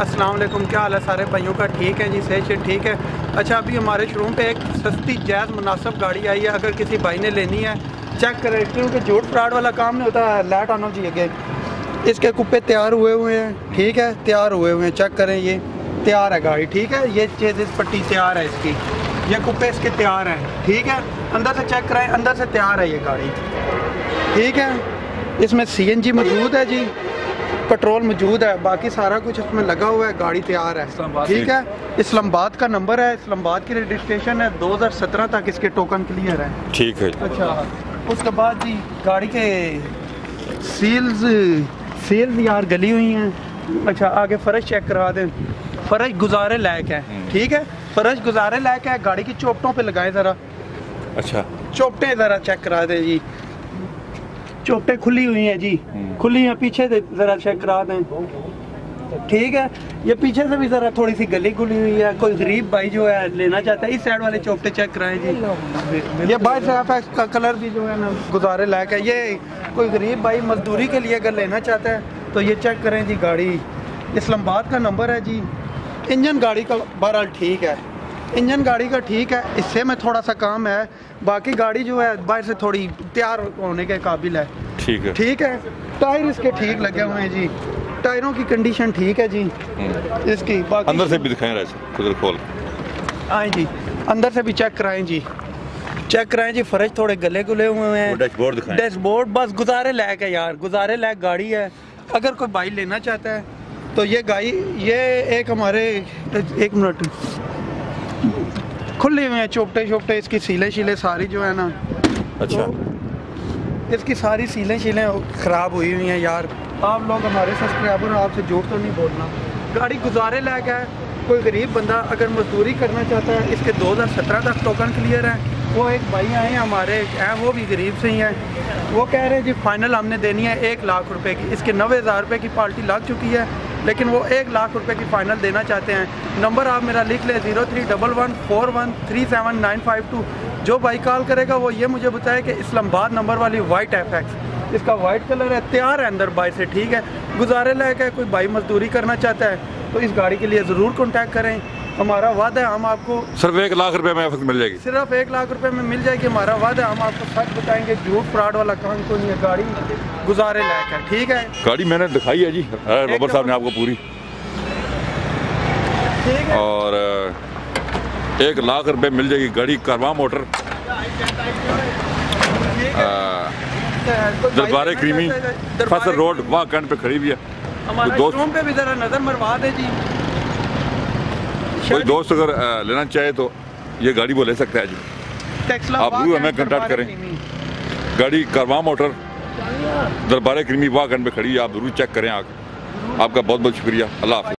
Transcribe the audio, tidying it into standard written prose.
अस्सलाम वालेकुम, क्या हाल है सारे भाइयों का? ठीक है जी, सही से ठीक है। अच्छा, अभी हमारे शोरूम पे एक सस्ती जायज़ मुनासिब गाड़ी आई है। अगर किसी भाई ने लेनी है चेक करें, क्योंकि झूठ फ्रॉड वाला काम नहीं होता है। लाइट आना चाहिए। इसके कुप्पे तैयार हुए हुए हैं, ठीक है, तैयार हुए हुए हैं। चेक करें, ये तैयार है गाड़ी, ठीक है। ये चीज़ पट्टी तैयार है इसकी, ये कुप्पे इसके तैयार हैं, ठीक है। अंदर से चेक कराएं, अंदर से तैयार है ये गाड़ी, ठीक है। इसमें CNG मौजूद है जी, पेट्रोल मौजूद है, बाकी सारा कुछ इसमें लगा हुआ है। गाड़ी तैयार है, ठीक है। इस्लामाबाद का नंबर है, इस्लामाबाद की रजिस्ट्रेशन है। 2017 तक इसके टोकन क्लियर है, ठीक है। अच्छा, उसके बाद जी गाड़ी के सील्स यार गली हुई हैं। अच्छा, आगे फर्श चेक करा दें, फर्श गुजारे लायक है, ठीक है। फर्श गुजारे लायक है। गाड़ी की चोपटों पे लगाएं ज़रा। अच्छा, चोपटें ज़रा चेक करा दें जी, चोपटें खुली हुई हैं जी, खुली हैं। पीछे से ज़रा चेक करा दें, ठीक है। ये पीछे से भी ज़रा थोड़ी सी गली खुली हुई है। कोई गरीब भाई जो है लेना चाहता है, इस साइड वाले चोपटे चेक कराएं जी। ये बाइक का कलर भी जो है ना गुजारे लायक है। ये कोई गरीब भाई मजदूरी के लिए अगर लेना चाहता है तो ये चेक करें जी। गाड़ी इस्लामाबाद का नंबर है जी। इंजन गाड़ी का बहरहाल ठीक है, इंजन गाड़ी का ठीक है। इससे में थोड़ा सा काम है, बाकी गाड़ी जो है बाहर से थोड़ी तैयार होने के काबिल है, ठीक है, ठीक है। टायर इसके ठीक लगे हुए हैं जी, टायरों की कंडीशन ठीक है जी इसकी। बाकी अंदर से भी दिखाएं, खुद खोल आए जी, अंदर से भी चेक कराएं जी, चेक कराएं जी। फर्श थोड़े गले गुले हुए हैं। डैशबोर्ड दिखाएं, डैशबोर्ड बस गुजारे लायक है यार, गुजारे लायक गाड़ी है। अगर कोई भाई लेना चाहता है तो ये गाड़ी, ये एक हमारे, एक मिनट, खुले हुए हैं चोपटे शोपटे, इसकी सीलें शीलें सारी जो है ना, अच्छा, तो इसकी सारी सीलें शीलें ख़राब हुई हुई हैं यार। आप लोग हमारे सब्सक्राइबर, आपसे झूठ तो नहीं बोलना। गाड़ी गुजारे लायक है। कोई गरीब बंदा अगर मजदूरी करना चाहता है, इसके 2017 तक टोकन क्लियर है। वो एक भाई आए हैं हमारे हैं, वो भी गरीब से ही हैं। वो कह रहे हैं जी फाइनल हमने देनी है 1 लाख रुपए की। इसके 90,000 रुपये की पार्टी लग चुकी है, लेकिन वो 1 लाख रुपए की फ़ाइनल देना चाहते हैं। नंबर आप मेरा लिख लें, 0311413792। जो भाई कॉल करेगा वो ये मुझे बताए कि इस्लामाबाद नंबर वाली वाइट FX, इसका वाइट कलर है, तैयार है अंदर बाई से, ठीक है। गुजारे लायक है। कोई भाई मजदूरी करना चाहता है तो इस गाड़ी के लिए ज़रूर कॉन्टैक्ट करें। हमारा वादा है, हम आपको सिर्फ 1 लाख रुपए में मिल जाएगी, सिर्फ 1 लाख रुपए में मिल जाएगी। हमारा वादा है, हम आपको सच बताएंगे, झूठ फ्रॉड वाला काम कोई नहीं है। गाड़ी गुजारे लायक है, ठीक है। गाड़ी मैंने दिखाई है जी रोबर साहब ने आपको पूरी, ठीक है। और 1 लाख रुपए मिल जाएगी गाड़ी। कारवां मोटर, दरबारे क्रीमी, फसल रोड, वहाँ कैंट पे खड़ी हुई है। हमारे शोरूम पे भी जरा नजर मरवा दे जी। कोई दोस्त अगर लेना चाहे तो ये गाड़ी वो ले सकता है जी। आप जरूर हमें कांटेक्ट करें। गाड़ी कारवां मोटर, दरबारे क्रीमी, वहाँ कैंट पे खड़ी है। आप जरूर चेक करें आकर। आपका बहुत बहुत शुक्रिया। अल्लाह हाफ़िज़।